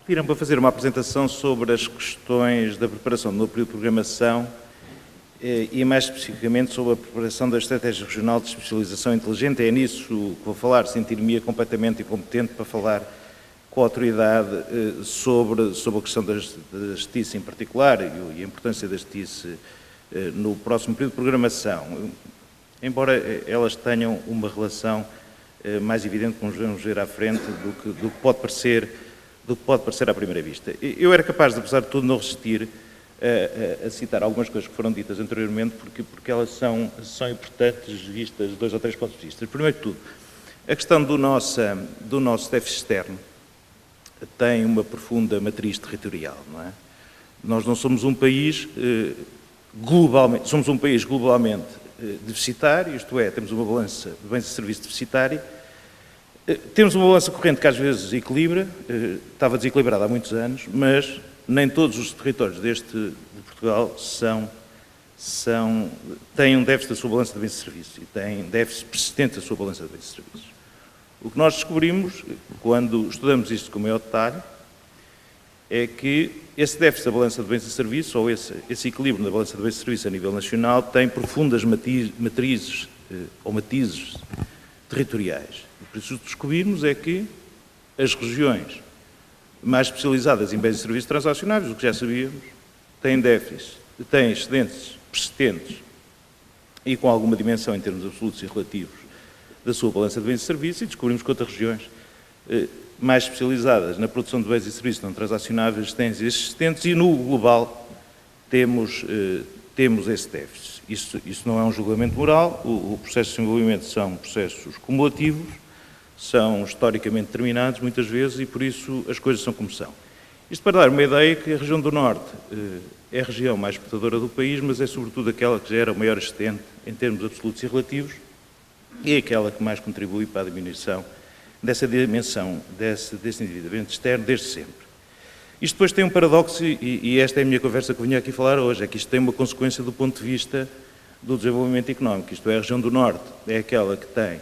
Pediram para fazer uma apresentação sobre as questões da preparação do novo período de programação e, mais especificamente, sobre a preparação da Estratégia Regional de Especialização Inteligente. É nisso que vou falar. Sentir-me completamente incompetente para falar com a autoridade sobre a questão da justiça em particular e a importância da justiça no próximo período de programação, embora elas tenham uma relação mais evidente, como vamos ver à frente, do que pode parecer à primeira vista. Eu era capaz, apesar de tudo, não resistir a citar algumas coisas que foram ditas anteriormente, porque elas são importantes vistas de 2 ou 3 pontos de vista. Primeiro de tudo, a questão do nosso déficit externo tem uma profunda matriz territorial, não é? Nós não somos um país globalmente, somos um país globalmente deficitário, isto é, temos uma balança de bens e serviços deficitária, temos uma balança corrente que às vezes equilibra, estava desequilibrada há muitos anos, mas nem todos os territórios de Portugal têm um déficit da sua balança de bens e serviços e têm déficit persistente da sua balança de bens e serviços. O que nós descobrimos, quando estudamos isto com maior detalhe, é que esse déficit da balança de bens e serviços, ou esse equilíbrio na balança de bens e serviços a nível nacional, tem profundas matrizes ou matizes territoriais. E por isso o que descobrimos é que as regiões mais especializadas em bens e serviços transacionáveis, o que já sabíamos, têm déficits, têm excedentes persistentes e com alguma dimensão em termos absolutos e relativos da sua balança de bens e serviços, e descobrimos que outras regiões mais especializadas na produção de bens e serviços não transacionáveis têm existentes e no global temos esse déficit. Isso não é um julgamento moral, o processo de desenvolvimento são processos cumulativos, são historicamente determinados muitas vezes e por isso as coisas são como são. Isto para dar uma ideia que a região do Norte é a região mais exportadora do país, mas é sobretudo aquela que gera o maior excedente em termos absolutos e relativos e é aquela que mais contribui para a diminuição dessa dimensão, desse endividamento externo desde sempre. Isto depois tem um paradoxo, e esta é a minha conversa que eu vinha aqui falar hoje, é que isto tem uma consequência do ponto de vista do desenvolvimento económico. Isto é, a região do Norte é aquela que tem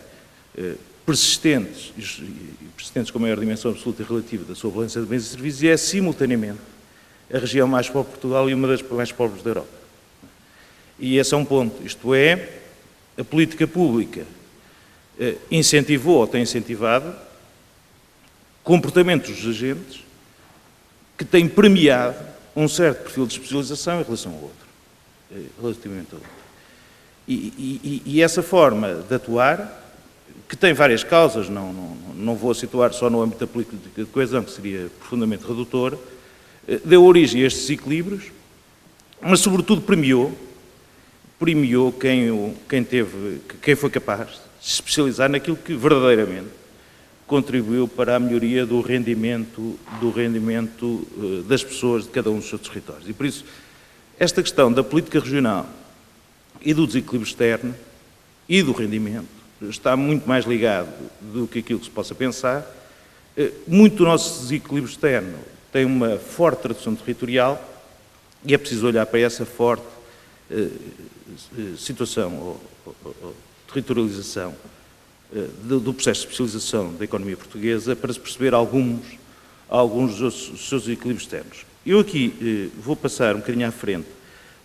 persistentes com maior dimensão absoluta e relativa da sua balança de bens e serviços e é, simultaneamente, a região mais pobre de Portugal e uma das mais pobres da Europa. E esse é um ponto, isto é, a política pública incentivou ou tem incentivado comportamentos dos agentes que têm premiado um certo perfil de especialização em relação ao outro, relativamente ao outro. E essa forma de atuar, que tem várias causas, não vou situar só no âmbito da política de coesão, que seria profundamente redutora, deu origem a estes desequilíbrios, mas sobretudo premiou quem foi capaz de se especializar naquilo que verdadeiramente contribuiu para a melhoria do rendimento das pessoas de cada um dos seus territórios. E por isso, esta questão da política regional e do desequilíbrio externo e do rendimento está muito mais ligado do que aquilo que se possa pensar. Muito do nosso desequilíbrio externo tem uma forte tradução territorial e é preciso olhar para essa forte situação ou territorialização do processo de especialização da economia portuguesa para se perceber alguns dos seus equilíbrios externos. Eu aqui vou passar um bocadinho à frente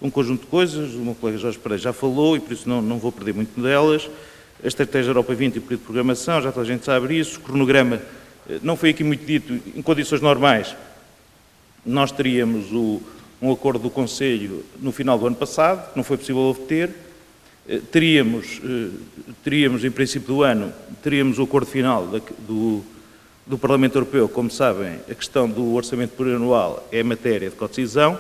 um conjunto de coisas, o meu colega Jorge Pereira já falou e por isso não vou perder muito delas. A Estratégia Europa 20 e o período de programação, já toda a gente sabe isso, o cronograma não foi aqui muito dito, em condições normais nós teríamos um acordo do Conselho no final do ano passado, não foi possível obter. Teríamos, em princípio do ano, teríamos o acordo final do Parlamento Europeu. Como sabem, a questão do orçamento plurianual é matéria de codecisão.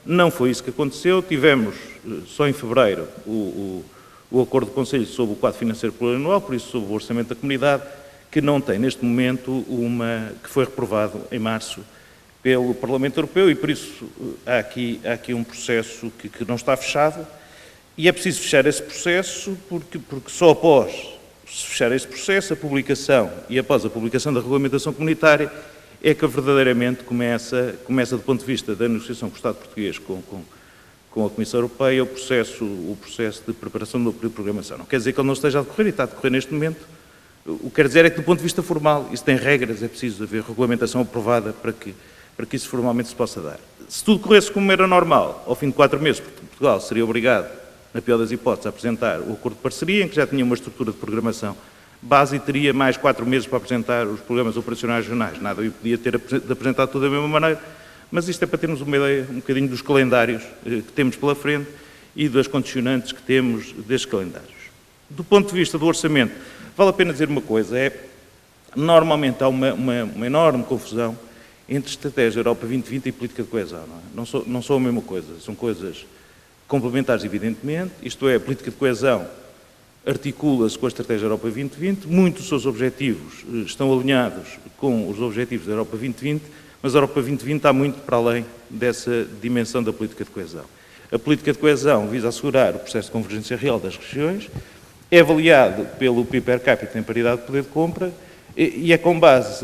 Não foi isso que aconteceu. Tivemos, só em fevereiro, o acordo do Conselho sobre o quadro financeiro plurianual, por isso sobre o orçamento da comunidade, que não tem neste momento que foi reprovado em março pelo Parlamento Europeu e por isso há aqui um processo que não está fechado. E é preciso fechar esse processo porque só após se fechar esse processo, a publicação e após a publicação da regulamentação comunitária, é que verdadeiramente começa do ponto de vista da negociação com o Estado português com a Comissão Europeia o processo de preparação do período de programação. Não quer dizer que ele não esteja a decorrer e está a decorrer neste momento. O que quer dizer é que do ponto de vista formal, isso tem regras, é preciso haver regulamentação aprovada para que para que isso formalmente se possa dar. Se tudo corresse como era normal, ao fim de 4 meses, Portugal seria obrigado, na pior das hipóteses, a apresentar o acordo de parceria, em que já tinha uma estrutura de programação base e teria mais 4 meses para apresentar os programas operacionais regionais. Nada, eu podia ter apresentado tudo da mesma maneira, mas isto é para termos uma ideia um bocadinho dos calendários que temos pela frente e das condicionantes que temos destes calendários. Do ponto de vista do orçamento, vale a pena dizer uma coisa, normalmente há uma enorme confusão entre estratégia Europa 2020 e política de coesão. Não são a mesma coisa, são coisas complementares, evidentemente, isto é, a política de coesão articula-se com a estratégia Europa 2020, muitos dos seus objetivos estão alinhados com os objetivos da Europa 2020, mas a Europa 2020 está muito para além dessa dimensão da política de coesão. A política de coesão visa assegurar o processo de convergência real das regiões, é avaliado pelo PIB per capita em paridade de poder de compra e é com base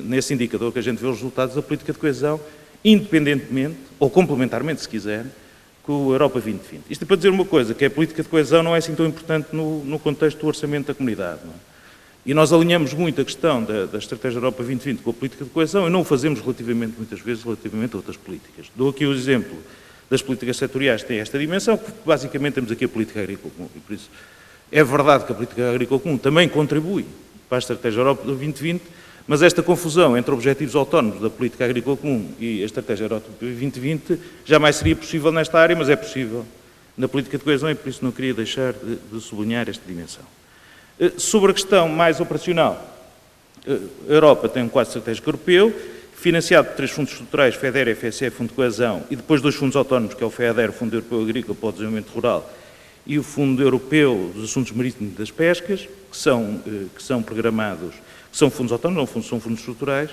nesse indicador que a gente vê os resultados da política de coesão, independentemente, ou complementarmente, se quiser, com a Europa 2020. Isto é para dizer uma coisa, que a política de coesão não é assim tão importante no contexto do orçamento da comunidade. Não é? E nós alinhamos muito a questão da estratégia Europa 2020 com a política de coesão e não o fazemos muitas vezes, relativamente a outras políticas. Dou aqui o exemplo das políticas setoriais que têm esta dimensão, que basicamente temos aqui a política agrícola comum. E por isso é verdade que a política agrícola comum também contribui para a estratégia Europa 2020, mas esta confusão entre objetivos autónomos da política agrícola comum e a estratégia Europa 2020 jamais seria possível nesta área, mas é possível na política de coesão e por isso não queria deixar de sublinhar esta dimensão. Sobre a questão mais operacional, a Europa tem um quadro estratégico europeu, financiado por 3 fundos estruturais, FEDER, FSE, Fundo de Coesão, e depois 2 fundos autónomos, que é o FEDER, o Fundo Europeu Agrícola para o Desenvolvimento Rural, e o Fundo Europeu dos Assuntos Marítimos e das Pescas, que são programados, que são fundos autónomos, não são fundos estruturais.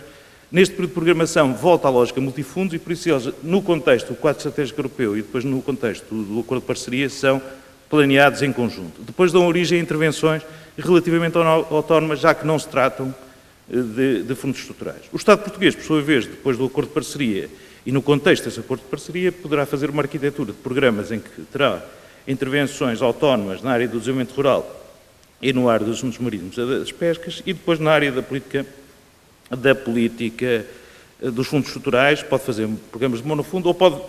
Neste período de programação volta à lógica multifundos e por isso eles, no contexto do quadro estratégico europeu e depois no contexto do acordo de parceria, são planeados em conjunto. Depois dão origem a intervenções relativamente autónomas, já que não se tratam de fundos estruturais. O Estado português, por sua vez, depois do acordo de parceria e no contexto desse acordo de parceria, poderá fazer uma arquitetura de programas em que terá intervenções autónomas na área do desenvolvimento rural e no área dos assuntos marítimos e das pescas e depois na área da política dos fundos estruturais, pode fazer programas de monofundo ou pode,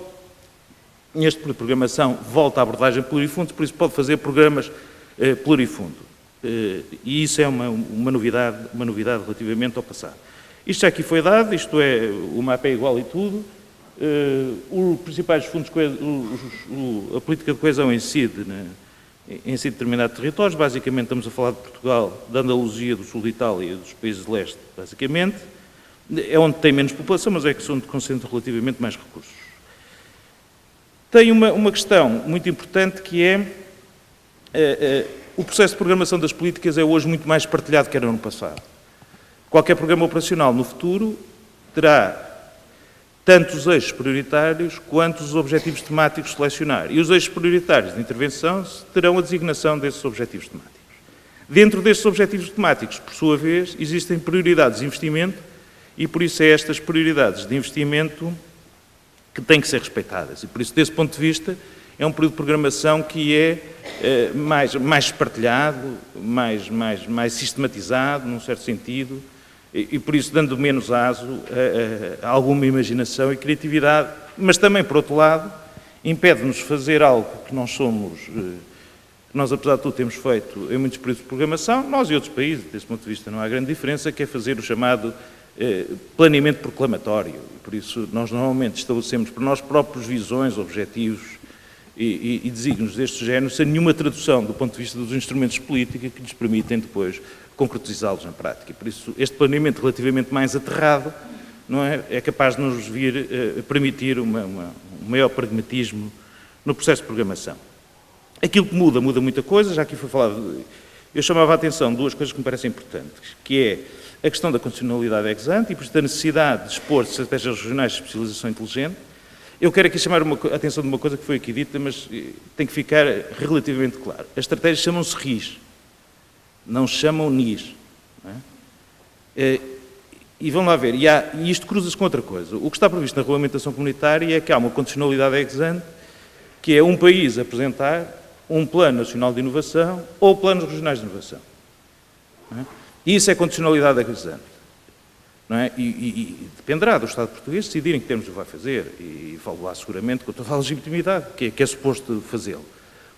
neste período de programação, volta à abordagem plurifundo, por isso pode fazer programas plurifundo. E isso é uma novidade relativamente ao passado. Isto já aqui foi dado, isto é, o mapa é igual e tudo. Os principais fundos, a política de coesão incide em determinados territórios, basicamente estamos a falar de Portugal, da Andaluzia, do sul de Itália e dos países de leste, basicamente. É onde tem menos população, mas é que onde concentram relativamente mais recursos. Tem uma questão muito importante que é o processo de programação das políticas é hoje muito mais partilhado que era no passado. Qualquer programa operacional no futuro terá tanto os eixos prioritários quanto os objetivos temáticos selecionar. E os eixos prioritários de intervenção terão a designação desses objetivos temáticos. Dentro destes objetivos temáticos, por sua vez, existem prioridades de investimento e por isso é estas prioridades de investimento que têm que ser respeitadas. E por isso, desse ponto de vista, é um período de programação que é mais partilhado, mais sistematizado, num certo sentido, e por isso dando menos aso a alguma imaginação e criatividade, mas também, por outro lado, impede-nos fazer algo que nós, apesar de tudo, temos feito em muitos períodos de programação, nós e outros países, desse ponto de vista não há grande diferença, que é fazer o chamado planeamento proclamatório. Por isso, nós normalmente estabelecemos para nós próprios visões, objetivos e desígnios deste género, sem nenhuma tradução do ponto de vista dos instrumentos de política que lhes permitem depois concretizá-los na prática. Por isso, este planeamento relativamente mais aterrado não é capaz de nos vir permitir um maior pragmatismo no processo de programação. Aquilo que muda muita coisa, já aqui foi falado, eu chamava a atenção de 2 coisas que me parecem importantes, que é a questão da condicionalidade ex ante e, por isso, da necessidade de expor estratégias regionais de especialização inteligente. Eu quero aqui chamar a atenção de uma coisa que foi aqui dita, mas tem que ficar relativamente claro. As estratégias chamam-se RIS, não se chamam NIS. Não é? E vamos lá ver, e isto cruza-se com outra coisa. O que está previsto na regulamentação comunitária é que há uma condicionalidade ex ante, que é um país apresentar um plano nacional de inovação ou planos regionais de inovação. Não é? E isso é condicionalidade ex ante. não é? E dependerá do Estado português decidir em que termos o vai fazer, e falo lá seguramente com toda a legitimidade, que é suposto fazê-lo.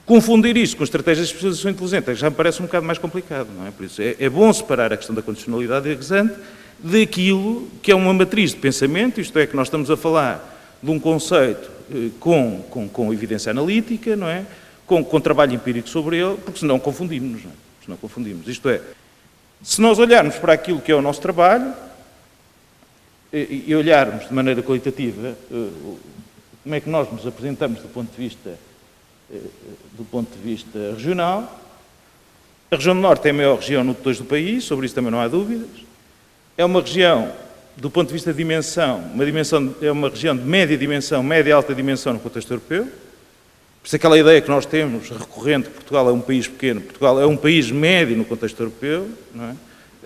Confundir isto com estratégias de especialização inteligente já me parece um bocado mais complicado, não é? Por isso é bom separar a questão da condicionalidade ex ante daquilo que é uma matriz de pensamento, isto é, que nós estamos a falar de um conceito com evidência analítica, não é? Com trabalho empírico sobre ele, porque senão confundimos, não é? Senão confundimos. Isto é, se nós olharmos para aquilo que é o nosso trabalho e olharmos de maneira qualitativa como é que nós nos apresentamos do ponto de vista regional, a região do Norte é a maior região no depois do país, sobre isso também não há dúvidas. É uma região, do ponto de vista de dimensão, é uma região de média dimensão, média e alta dimensão no contexto europeu. Por isso aquela ideia que nós temos, recorrente, que Portugal é um país pequeno, Portugal é um país médio no contexto europeu, não é?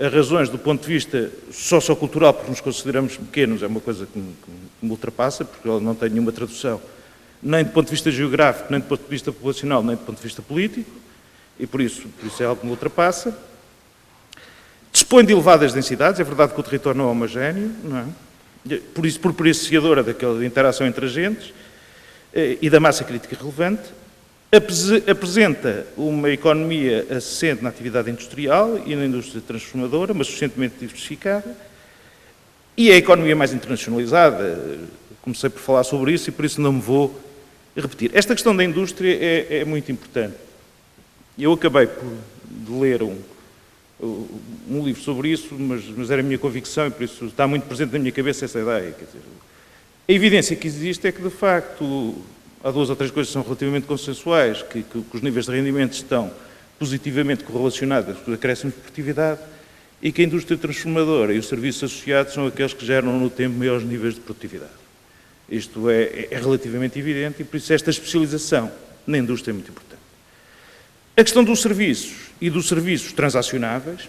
As razões do ponto de vista sociocultural, porque nos consideramos pequenos, é uma coisa que me ultrapassa, porque ela não tem nenhuma tradução, nem do ponto de vista geográfico, nem do ponto de vista populacional, nem do ponto de vista político, e por isso é algo que me ultrapassa. Dispõe de elevadas densidades, é verdade que o território não é homogéneo, não é? Por isso, propiciadora daquela interação entre agentes e da massa crítica relevante, apresenta uma economia assente na atividade industrial e na indústria transformadora, mas suficientemente diversificada, e é a economia mais internacionalizada. Comecei por falar sobre isso e por isso não me vou repetir. Esta questão da indústria é muito importante. Eu acabei de ler um livro sobre isso, mas era a minha convicção e por isso está muito presente na minha cabeça essa ideia. Quer dizer, a evidência que existe é que, de facto, há duas ou três coisas que são relativamente consensuais, que os níveis de rendimento estão positivamente correlacionados com o acréscimo de produtividade e que a indústria transformadora e os serviços associados são aqueles que geram no tempo maiores níveis de produtividade. Isto é relativamente evidente e, por isso, esta especialização na indústria é muito importante. A questão dos serviços e dos serviços transacionáveis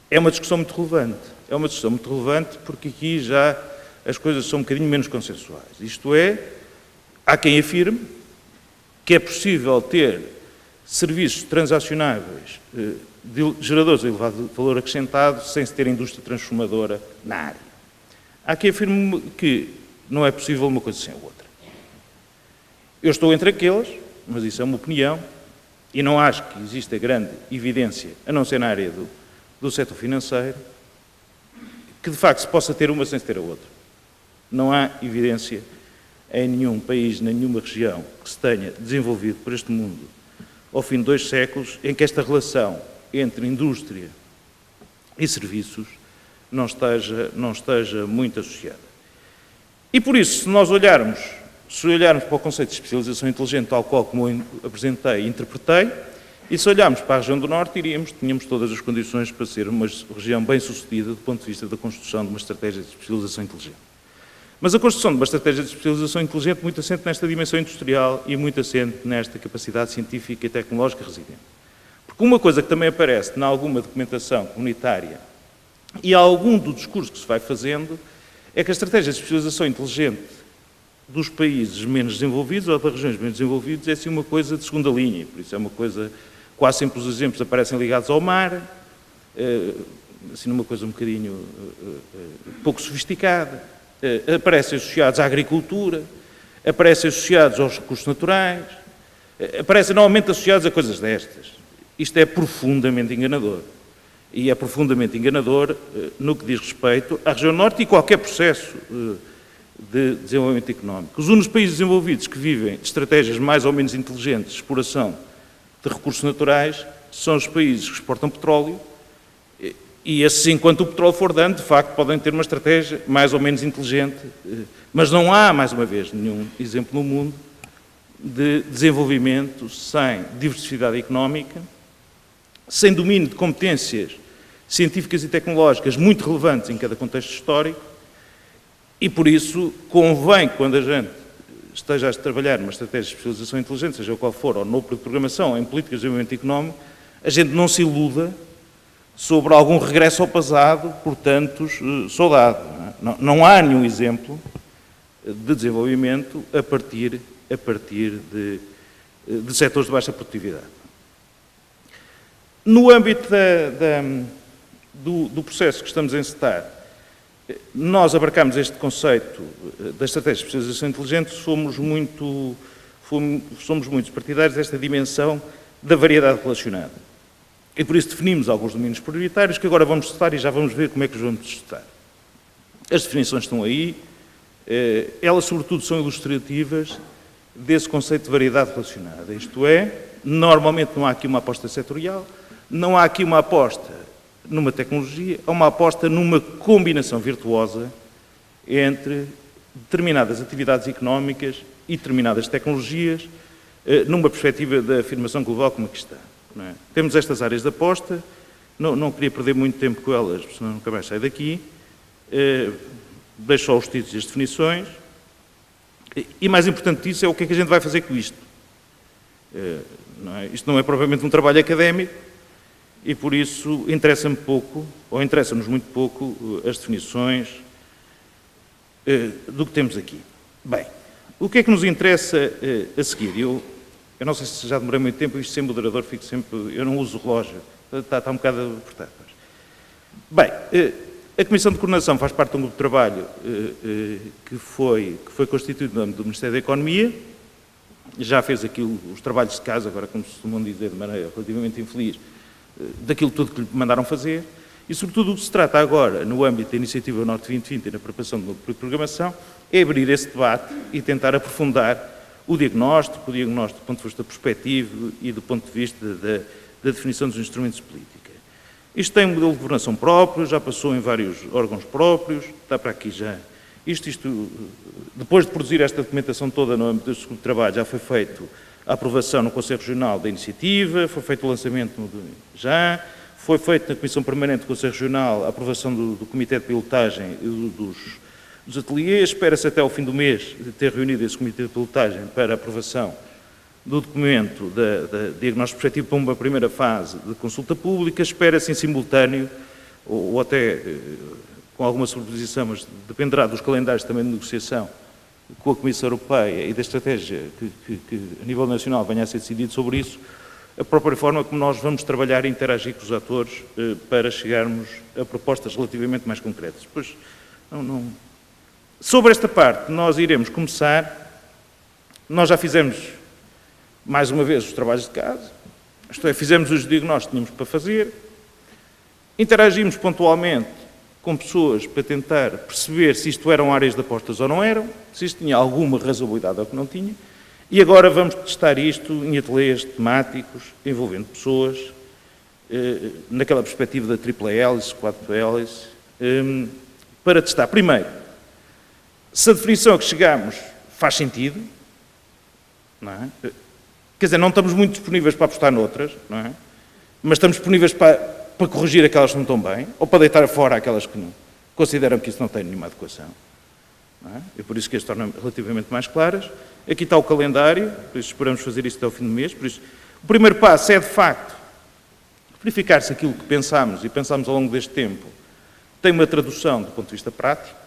é uma discussão muito relevante. É uma discussão muito relevante porque aqui já as coisas são um bocadinho menos consensuais. Isto é, há quem afirme que é possível ter serviços transacionáveis de geradores de elevado valor acrescentado sem se ter indústria transformadora na área. Há quem afirme que não é possível uma coisa sem a outra. Eu estou entre aqueles, mas isso é uma opinião, e não acho que exista grande evidência, a não ser na área do setor financeiro, que de facto se possa ter uma sem se ter a outra. Não há evidência em nenhum país, nem nenhuma região que se tenha desenvolvido por este mundo ao fim de 2 séculos em que esta relação entre indústria e serviços não esteja muito associada. E por isso, se nós olharmos para o conceito de especialização inteligente, tal qual como eu apresentei e interpretei, e se olharmos para a região do Norte, tínhamos todas as condições para ser uma região bem-sucedida do ponto de vista da construção de uma estratégia de especialização inteligente. Mas a construção de uma estratégia de especialização inteligente muito assente nesta dimensão industrial e muito assente nesta capacidade científica e tecnológica residente. Porque uma coisa que também aparece em alguma documentação comunitária e algum do discurso que se vai fazendo é que a estratégia de especialização inteligente dos países menos desenvolvidos ou das regiões menos desenvolvidas é assim uma coisa de segunda linha. Por isso é uma coisa, quase sempre os exemplos aparecem ligados ao mar, assim uma coisa um bocadinho pouco sofisticada. Aparecem associados à agricultura, aparecem associados aos recursos naturais, aparecem normalmente associados a coisas destas. Isto é profundamente enganador. E é profundamente enganador no que diz respeito à região norte e qualquer processo de desenvolvimento económico. Os únicos países desenvolvidos que vivem estratégias mais ou menos inteligentes de exploração de recursos naturais são os países que exportam petróleo e esses, enquanto o petróleo for dando, de facto, podem ter uma estratégia mais ou menos inteligente, mas não há, mais uma vez, nenhum exemplo no mundo de desenvolvimento sem diversidade económica, sem domínio de competências científicas e tecnológicas muito relevantes em cada contexto histórico, e por isso convém, quando a gente esteja a trabalhar numa estratégia de especialização inteligente, seja qual for, ou no de programação, ou em políticas de desenvolvimento económico, a gente não se iluda sobre algum regresso ao passado por tantos soldados. Não há nenhum exemplo de desenvolvimento a partir de setores de baixa produtividade. No âmbito do processo que estamos a encetar, Nós abarcamos este conceito da estratégia de especialização inteligente, somos muito partidários desta dimensão da variedade relacionada. E por isso definimos alguns domínios prioritários que agora vamos estudar e já vamos ver como é que os vamos estudar. As definições estão aí, elas sobretudo são ilustrativas desse conceito de variedade relacionada. Isto é, normalmente não há aqui uma aposta setorial, não há aqui uma aposta numa tecnologia, há uma aposta numa combinação virtuosa entre determinadas atividades económicas e determinadas tecnologias, numa perspectiva da afirmação global como aqui está. Não é? Temos estas áreas de aposta, não queria perder muito tempo com elas, senão nunca mais saio daqui. Deixo só os títulos e as definições. E mais importante disso é o que é que a gente vai fazer com isto. Não é? Isto não é propriamente um trabalho académico e por isso interessa-me pouco, ou interessa-nos muito pouco, as definições do que temos aqui. Bem, o que é que nos interessa a seguir? Eu não sei se já demorei muito tempo, isto sem moderador, fico sempre... Eu não uso o relógio, está um bocado apertado. Bem, a Comissão de Coordenação faz parte de um grupo de trabalho que foi constituído no âmbito do Ministério da Economia, já fez aqui os trabalhos de casa, agora como se costumam dizer de maneira relativamente infeliz, daquilo tudo que lhe mandaram fazer, e sobretudo o que se trata agora, no âmbito da Iniciativa Norte 2020 e na preparação do novo programação, é abrir esse debate e tentar aprofundar o diagnóstico do ponto de vista prospectivo e do ponto de vista da definição dos instrumentos de política. Isto tem um modelo de governação próprio, já passou em vários órgãos próprios, está para aqui já. Depois de produzir esta documentação toda no âmbito deste grupo de trabalho, já foi feita a aprovação no Conselho Regional da Iniciativa, foi feito o lançamento foi feito na Comissão Permanente do Conselho Regional a aprovação do Comitê de Pilotagem e dos ateliês. Espera-se até ao fim do mês de ter reunido esse Comitê de Pilotagem para a aprovação do documento de diagnóstico prospectivo para uma primeira fase de consulta pública. Espera-se em simultâneo, ou até com alguma sobreposição, mas dependerá dos calendários também de negociação com a Comissão Europeia e da estratégia que a nível nacional venha a ser decidido sobre isso, a própria forma como nós vamos trabalhar e interagir com os atores para chegarmos a propostas relativamente mais concretas. Pois, Sobre esta parte, nós iremos começar, nós já fizemos mais uma vez os trabalhos de casa, isto é, fizemos os diagnósticos que tínhamos para fazer, interagimos pontualmente com pessoas para tentar perceber se isto eram áreas de apostas ou não eram, se isto tinha alguma razoabilidade ou que não tinha, e agora vamos testar isto em ateliês temáticos, envolvendo pessoas, naquela perspectiva da tripla hélice, quadrupla hélice, para testar, primeiro, se a definição a que chegamos faz sentido, não é? Quer dizer, não estamos muito disponíveis para apostar noutras, não é? Mas estamos disponíveis para corrigir aquelas que não estão bem, ou para deitar fora aquelas que não consideram que isso não tem nenhuma adequação. Não é? E por isso que as tornam relativamente mais claras. Aqui está o calendário, por isso esperamos fazer isso até ao fim do mês. Por isso, o primeiro passo é, de facto, verificar se aquilo que pensámos, e pensámos ao longo deste tempo, tem uma tradução do ponto de vista prático,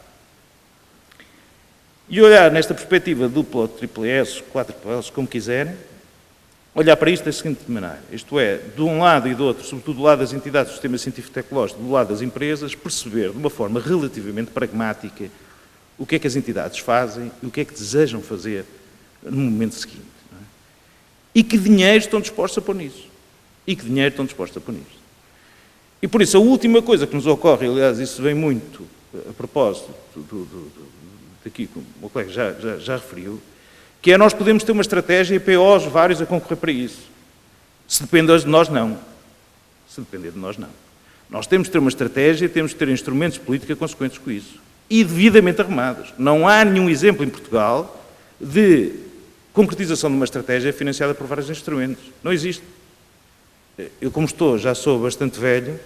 e olhar nesta perspectiva dupla ou tripla S, quádrupla S, como quiserem, olhar para isto da seguinte maneira, isto é, de um lado e do outro, sobretudo do lado das entidades do sistema científico-tecnológico, do lado das empresas, perceber de uma forma relativamente pragmática o que é que as entidades fazem e o que é que desejam fazer no momento seguinte. Não é? E que dinheiro estão dispostos a pôr nisso. E por isso, a última coisa que nos ocorre, aliás, isso vem muito a propósito daqui, como o colega já referiu, que é nós podemos ter uma estratégia e POs vários a concorrer para isso. Se depender de nós, não. Nós temos de ter uma estratégia e temos de ter instrumentos de política consequentes com isso. E devidamente arrumados. Não há nenhum exemplo em Portugal de concretização de uma estratégia financiada por vários instrumentos. Não existe. Eu, como já sou bastante velho,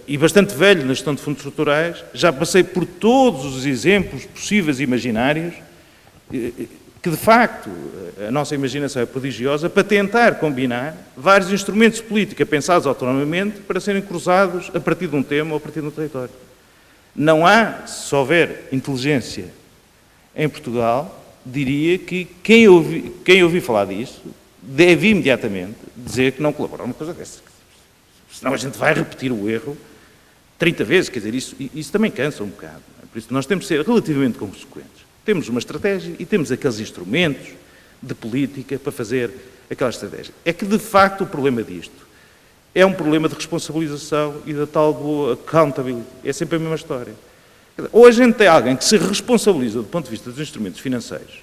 e bastante velho na gestão de fundos estruturais, já passei por todos os exemplos possíveis e imaginários, que de facto a nossa imaginação é prodigiosa, para tentar combinar vários instrumentos de política pensados autonomamente para serem cruzados a partir de um tema ou a partir de um território. Não há, se houver inteligência em Portugal, diria que quem ouvir falar disso deve imediatamente dizer que não colabora uma coisa dessa. Senão a gente vai repetir o erro 30 vezes, quer dizer, isso também cansa um bocado. Não é? Por isso nós temos de ser relativamente consequentes. Temos uma estratégia e temos aqueles instrumentos de política para fazer aquela estratégia. É que, de facto, o problema disto é um problema de responsabilização e da tal boa accountability. É sempre a mesma história. Ou a gente tem alguém que se responsabiliza do ponto de vista dos instrumentos financeiros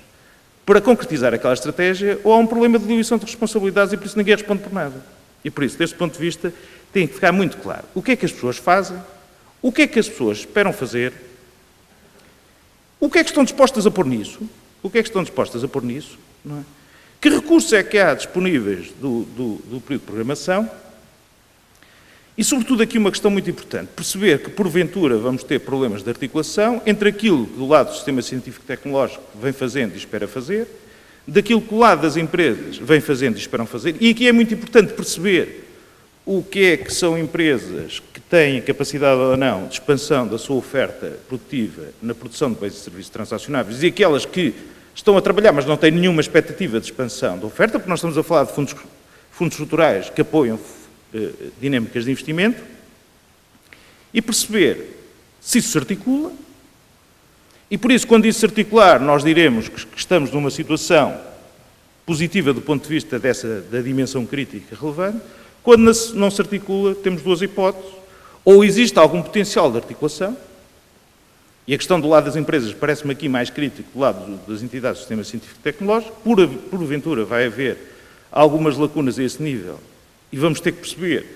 para concretizar aquela estratégia, ou há um problema de diluição de responsabilidades e por isso ninguém responde por nada. E por isso, desse ponto de vista, tem que ficar muito claro o que é que as pessoas fazem, o que é que as pessoas esperam fazer, o que é que estão dispostas a pôr nisso, não é? Que recursos é que há disponíveis do período de programação e, sobretudo, aqui uma questão muito importante, perceber que, porventura, vamos ter problemas de articulação entre aquilo que do lado do sistema científico-tecnológico vem fazendo e espera fazer, daquilo que do lado das empresas vem fazendo e esperam fazer, e aqui é muito importante perceber o que é que são empresas que têm capacidade ou não de expansão da sua oferta produtiva na produção de bens e serviços transacionáveis e aquelas que estão a trabalhar, mas não têm nenhuma expectativa de expansão da oferta, porque nós estamos a falar de fundos estruturais que apoiam dinâmicas de investimento, e perceber se isso se articula, e por isso, quando isso se articular, nós diremos que estamos numa situação positiva do ponto de vista da dimensão crítica relevante. Quando não se articula, temos duas hipóteses. Ou existe algum potencial de articulação, e a questão do lado das empresas parece-me aqui mais crítico do lado das entidades do sistema científico-tecnológico, porventura vai haver algumas lacunas a esse nível, e vamos ter que perceber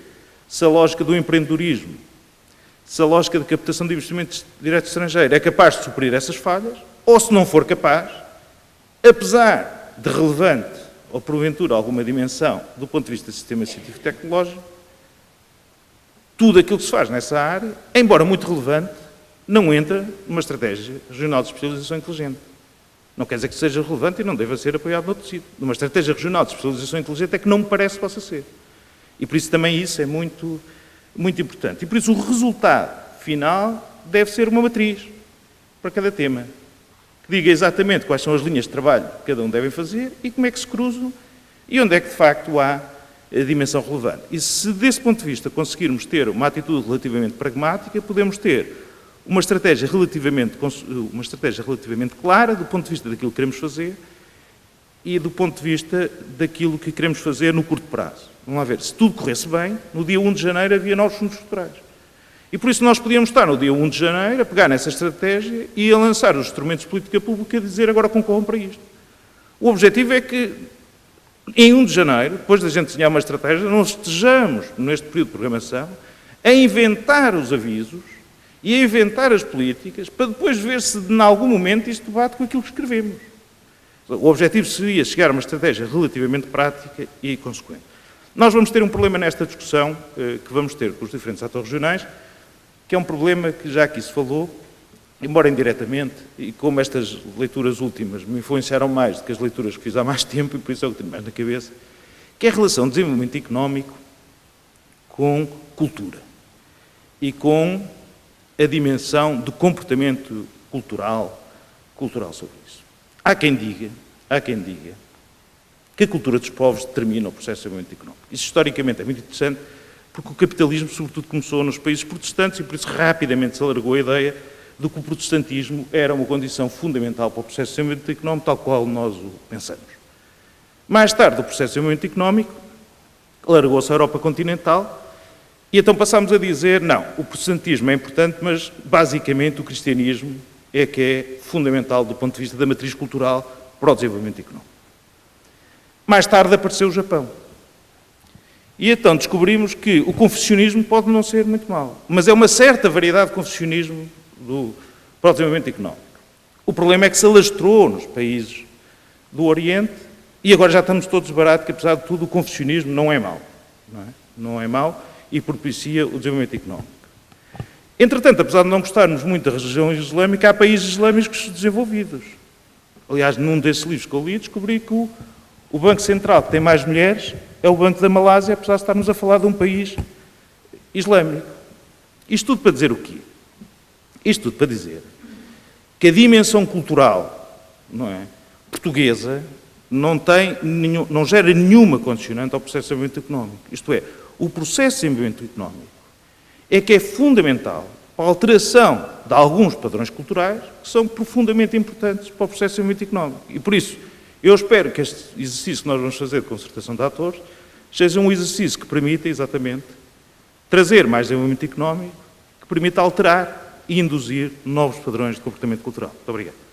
se a lógica do empreendedorismo, se a lógica de captação de investimentos diretos estrangeiros é capaz de suprir essas falhas, ou se não for capaz, apesar de relevante, ou porventura alguma dimensão, do ponto de vista do sistema científico-tecnológico, tudo aquilo que se faz nessa área, embora muito relevante, não entra numa estratégia regional de especialização inteligente. Não quer dizer que seja relevante e não deva ser apoiado noutro sítio. Numa estratégia regional de especialização inteligente é que não me parece que possa ser. E por isso também isso é muito, muito importante. E por isso o resultado final deve ser uma matriz para cada tema, que diga exatamente quais são as linhas de trabalho que cada um deve fazer e como é que se cruzam e onde é que de facto há a dimensão relevante. E se desse ponto de vista conseguirmos ter uma atitude relativamente pragmática, podemos ter uma estratégia relativamente clara do ponto de vista daquilo que queremos fazer e do ponto de vista daquilo que queremos fazer no curto prazo. Vamos lá ver, se tudo corresse bem, no dia 1 de janeiro havia novos fundos estruturais. E por isso nós podíamos estar no dia 1 de janeiro a pegar nessa estratégia e a lançar os instrumentos de política pública a dizer agora concorram para isto. O objetivo é que em 1 de janeiro, depois da gente desenhar uma estratégia, não estejamos neste período de programação a inventar os avisos e a inventar as políticas para depois ver se em algum momento isto bate com aquilo que escrevemos. O objetivo seria chegar a uma estratégia relativamente prática e consequente. Nós vamos ter um problema nesta discussão que vamos ter com os diferentes atores regionais, que é um problema que já aqui se falou, embora indiretamente, e como estas leituras últimas me influenciaram mais do que as leituras que fiz há mais tempo, e por isso é o que tenho mais na cabeça, que é a relação de desenvolvimento económico com cultura e com a dimensão do comportamento cultural sobre isso. Há quem diga que a cultura dos povos determina o processo de desenvolvimento económico. Isso historicamente é muito interessante, porque o capitalismo, sobretudo, começou nos países protestantes e por isso rapidamente se alargou a ideia de que o protestantismo era uma condição fundamental para o processo de desenvolvimento económico, tal qual nós o pensamos. Mais tarde, o processo de desenvolvimento económico alargou-se à Europa continental e então passámos a dizer, não, o protestantismo é importante, mas basicamente o cristianismo é que é fundamental do ponto de vista da matriz cultural para o desenvolvimento económico. Mais tarde apareceu o Japão. E então descobrimos que o confessionismo pode não ser muito mau, mas é uma certa variedade de confessionismo para o desenvolvimento económico. O problema é que se alastrou nos países do Oriente e agora já estamos todos baratos que, apesar de tudo, o confessionismo não é mau. Não é mau e propicia o desenvolvimento económico. Entretanto, apesar de não gostarmos muito da religião islâmica, há países islâmicos desenvolvidos. Aliás, num desses livros que eu li, descobri que o Banco Central que tem mais mulheres é o Banco da Malásia, apesar de estarmos a falar de um país islâmico. Isto tudo para dizer o quê? Isto tudo para dizer que a dimensão cultural, portuguesa não gera nenhuma condicionante ao processo de desenvolvimento económico. Isto é, o processo de desenvolvimento económico é que é fundamental para a alteração de alguns padrões culturais que são profundamente importantes para o processo de desenvolvimento económico. E, por isso, eu espero que este exercício que nós vamos fazer de concertação de atores seja um exercício que permita, exatamente, trazer mais desenvolvimento económico, que permita alterar e induzir novos padrões de comportamento cultural. Muito obrigado.